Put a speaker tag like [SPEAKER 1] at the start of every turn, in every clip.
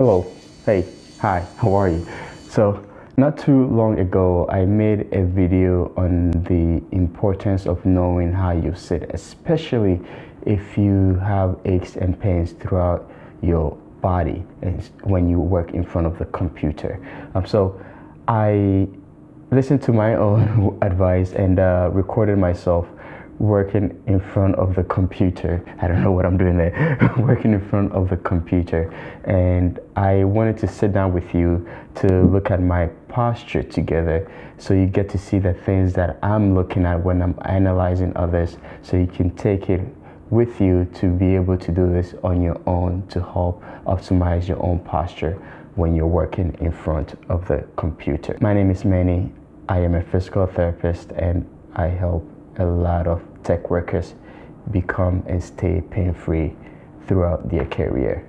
[SPEAKER 1] Hello, hey, hi, how are you? So, not too long ago, I made a video on the importance of knowing how you sit, especially if you have aches and pains throughout your body and when you work in front of the computer. So, I listened to my own advice and recorded myself working in front of the computer. I don't know what I'm doing there. Working in front of the computer. And I wanted to sit down with you to look at my posture together so you get to see the things that I'm looking at when I'm analyzing others so you can take it with you to be able to do this on your own to help optimize your own posture when you're working in front of the computer. My name is Manny. I am a physical therapist and I help a lot of tech workers become and stay pain-free throughout their career.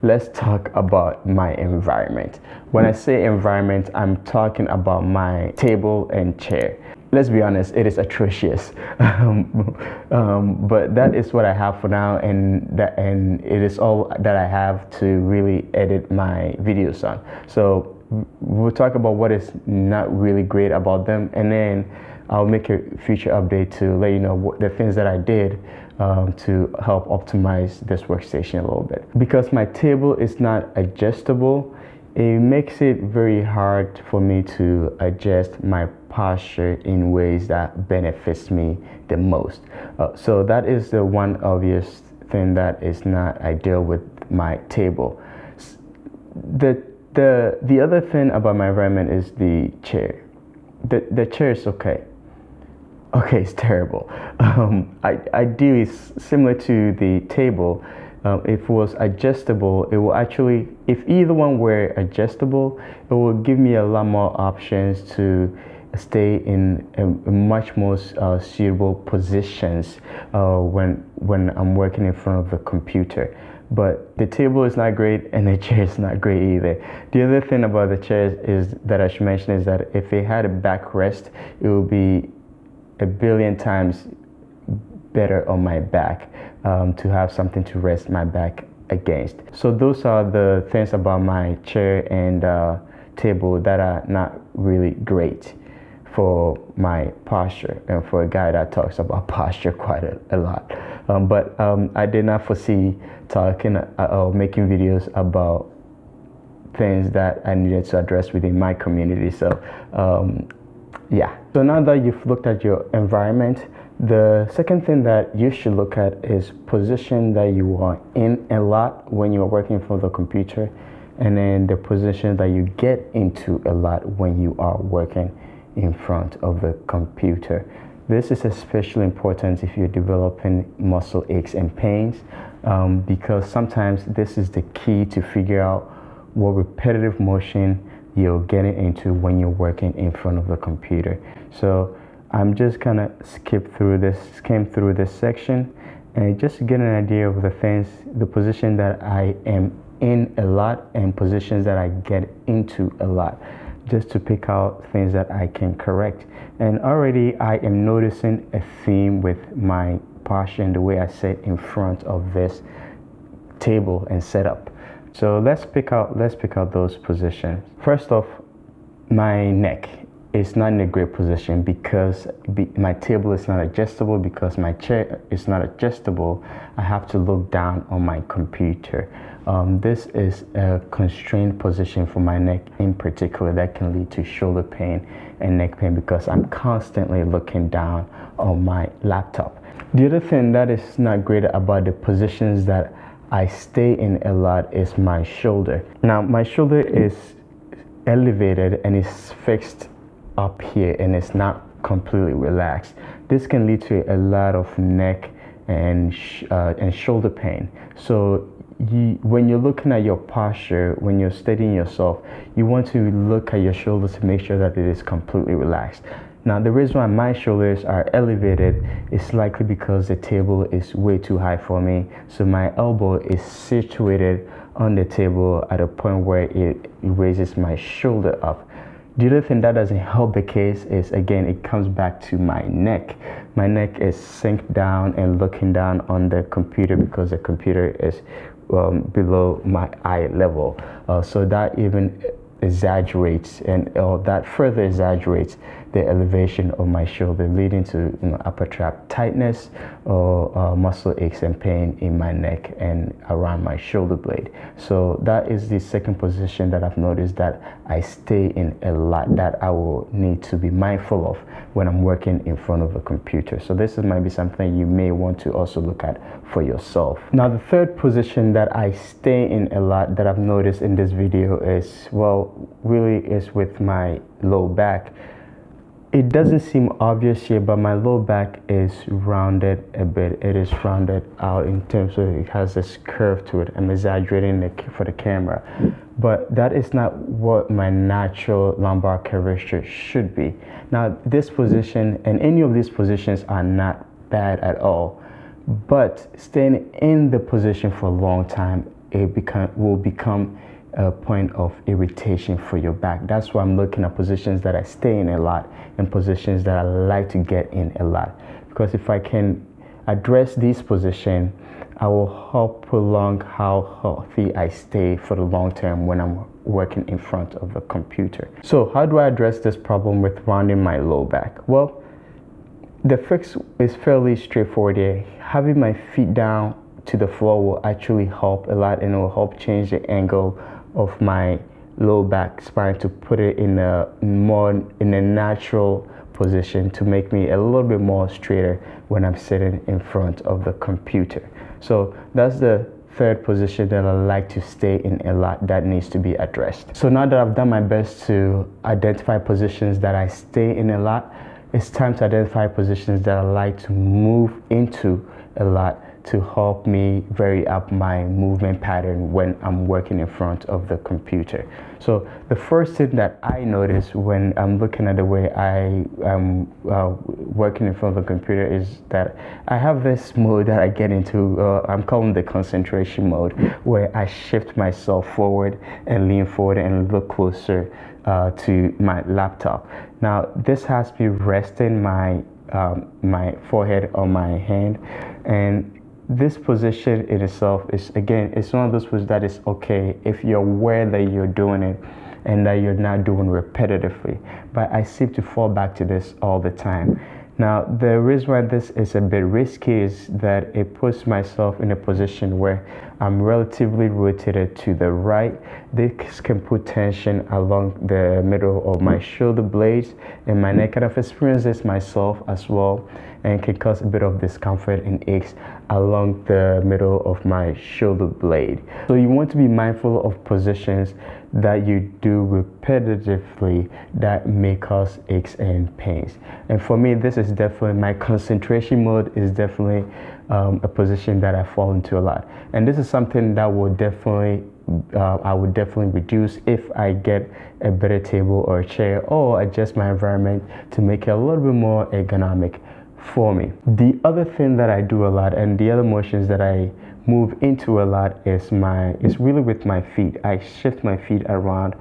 [SPEAKER 1] Let's talk about my environment. When I say environment, I'm talking about my table and chair. Let's be honest, it is atrocious. But that is what I have for now, and it is all that I have to really edit my videos on. So we'll talk about what is not really great about them, and then I'll make a future update to let you know what the things that I did to help optimize this workstation a little bit. Because my table is not adjustable, it makes it very hard for me to adjust my posture in ways that benefits me the most. So that is the one obvious thing that is not ideal with my table. The other thing about my environment is the chair. The chair is okay. Okay, it's terrible. Ideally, similar to the table, if it was adjustable, it will actually, if either one were adjustable, it will give me a lot more options to stay in a much more suitable positions when I'm working in front of the computer. But the table is not great and the chair is not great either. The other thing about the chair is that I should mention is that if it had a backrest, it would be a billion times better on my back to have something to rest my back against. So those are the things about my chair and table that are not really great for my posture and for a guy that talks about posture quite a lot. But I did not foresee talking or making videos about things that I needed to address within my community. So yeah. So now that you've looked at your environment, the second thing that you should look at is position that you are in a lot when you're working for the computer, and then the position that you get into a lot when you are working in front of the computer. This is especially important if you're developing muscle aches and pains, because sometimes this is the key to figure out what repetitive motion you're getting into when you're working in front of the computer. So I'm just gonna skim through this section and just get an idea of the things, the position that I am in a lot and positions that I get into a lot, just to pick out things that I can correct. And already I am noticing a theme with my posture and the way I sit in front of this table and setup. So let's pick out those positions. First off, my neck is not in a great position because my table is not adjustable, because my chair is not adjustable. I have to look down on my computer. This is a constrained position for my neck in particular that can lead to shoulder pain and neck pain because I'm constantly looking down on my laptop. The other thing that is not great about the positions that I stay in a lot is my shoulder. Now my shoulder is elevated and is fixed up here and it's not completely relaxed. This can lead to a lot of neck and shoulder pain. So when you're looking at your posture, when you're steadying yourself, you want to look at your shoulders to make sure that it is completely relaxed. Now, the reason why my shoulders are elevated is likely because the table is way too high for me. So my elbow is situated on the table at a point where it raises my shoulder up. The other thing that doesn't help the case is, again, it comes back to my neck. My neck is synced down and looking down on the computer because the computer is below my eye level. So that even exaggerates and that further exaggerates the elevation of my shoulder, leading to upper trap tightness or muscle aches and pain in my neck and around my shoulder blade. So that is the second position that I've noticed that I stay in a lot, that I will need to be mindful of when I'm working in front of a computer. So this might be something you may want to also look at for yourself. Now, the third position that I stay in a lot that I've noticed in this video is, well, really is with my low back. It doesn't seem obvious here, but my low back is rounded a bit. It is rounded out in terms of it has this curve to it. I'm exaggerating it for the camera, but that is not what my natural lumbar curvature should be. Now, this position and any of these positions are not bad at all, but staying in the position for a long time, it will become a point of irritation for your back. That's why I'm looking at positions that I stay in a lot and positions that I like to get in a lot, because if I can address these positions, I will help prolong how healthy I stay for the long term when I'm working in front of the computer. So how do I address this problem with rounding my low back? Well, the fix is fairly straightforward here. Having my feet down to the floor will actually help a lot, and it will help change the angle of my low back spine to put it in a natural position to make me a little bit more straighter when I'm sitting in front of the computer. So that's the third position that I like to stay in a lot that needs to be addressed. So now that I've done my best to identify positions that I stay in a lot, it's time to identify positions that I like to move into a lot to help me vary up my movement pattern when I'm working in front of the computer. So the first thing that I notice when I'm looking at the way I am working in front of the computer is that I have this mode that I get into, I'm calling the concentration mode, where I shift myself forward and lean forward and look closer to my laptop. Now, this has me resting my forehead on my hand, and this position in itself is, again, it's one of those positions that is okay if you're aware that you're doing it and that you're not doing repetitively. But I seem to fall back to this all the time. Now, the reason why this is a bit risky is that it puts myself in a position where I'm relatively rotated to the right. This can put tension along the middle of my shoulder blades and my neck, and I've experienced this myself as well, and can cause a bit of discomfort and aches along the middle of my shoulder blade. So you want to be mindful of positions that you do repetitively that may cause aches and pains. And for me, this is definitely, my concentration mode is definitely a position that I fall into a lot. And this is something that will definitely I would definitely reduce if I get a better table or a chair, or adjust my environment to make it a little bit more ergonomic for me. The other thing that I do a lot, and the other motions that I move into a lot, is really with my feet. I shift my feet around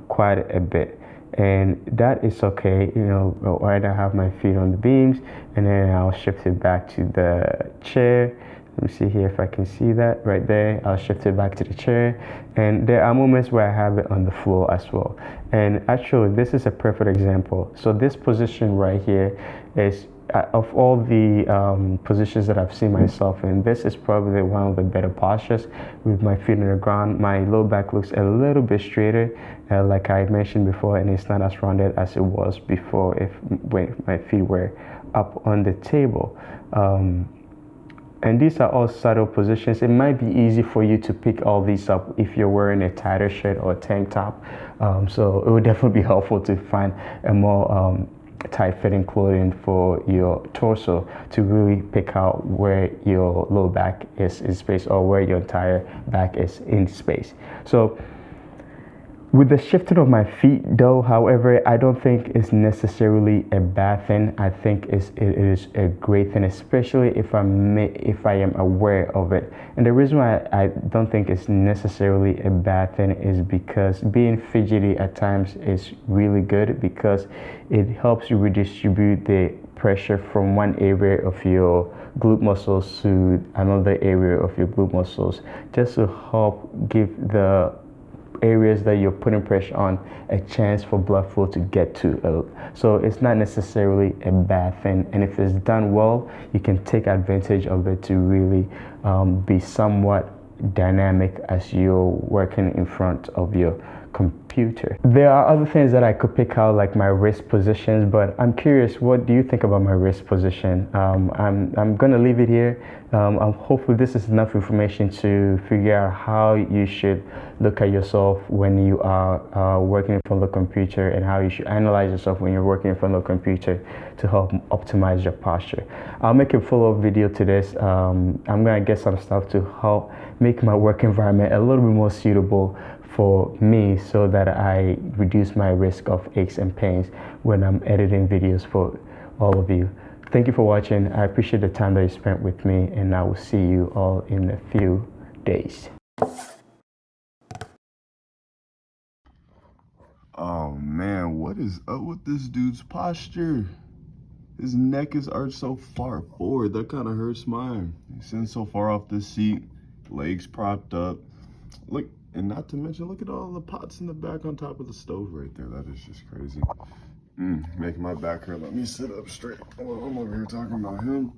[SPEAKER 1] quite a bit, and that is okay. Right, I have my feet on the beams, and then I'll shift it back to the chair. Let me see here if I can see that right there. I'll shift it back to the chair, and there are moments where I have it on the floor as well. And actually, this is a perfect example. So this position right here is, of all the positions that I've seen myself in, this is probably one of the better postures. With my feet on the ground, my low back looks a little bit straighter, like I mentioned before, and it's not as rounded as it was before when my feet were up on the table. And these are all subtle positions. It might be easy for you to pick all these up if you're wearing a tighter shirt or a tank top. So it would definitely be helpful to find a more tight-fitting clothing for your torso to really pick out where your low back is in space, or where your entire back is in space. So with the shifting of my feet, though, however, I don't think it's necessarily a bad thing. I think it is a great thing, especially if I am aware of it. And the reason why I don't think it's necessarily a bad thing is because being fidgety at times is really good, because it helps you redistribute the pressure from one area of your glute muscles to another area of your glute muscles, just to help give the areas that you're putting pressure on a chance for blood flow to get to. So it's not necessarily a bad thing, and if it's done well, you can take advantage of it to really be somewhat dynamic as you're working in front of your computer. There are other things that I could pick out, like my wrist positions, but I'm curious, what do you think about my wrist position? I'm gonna leave it here. Hopefully this is enough information to figure out how you should look at yourself when you are working in front of the computer, and how you should analyze yourself when you're working in front of the computer to help optimize your posture. I'll make a follow-up video to this. I'm gonna get some stuff to help make my work environment a little bit more suitable for me, so that I reduce my risk of aches and pains when I'm editing videos for all of you. Thank you for watching. I appreciate the time that you spent with me, and I will see you all in a few days.
[SPEAKER 2] Oh man, what is up with this dude's posture? His neck is arched so far forward, that kind of hurts mine. He's sitting so far off the seat, legs propped up. Look, and not to mention, look at all the pots in the back on top of the stove right there. That is just crazy. Making my back hurt. Let me sit up straight. Oh, I'm over here talking about him.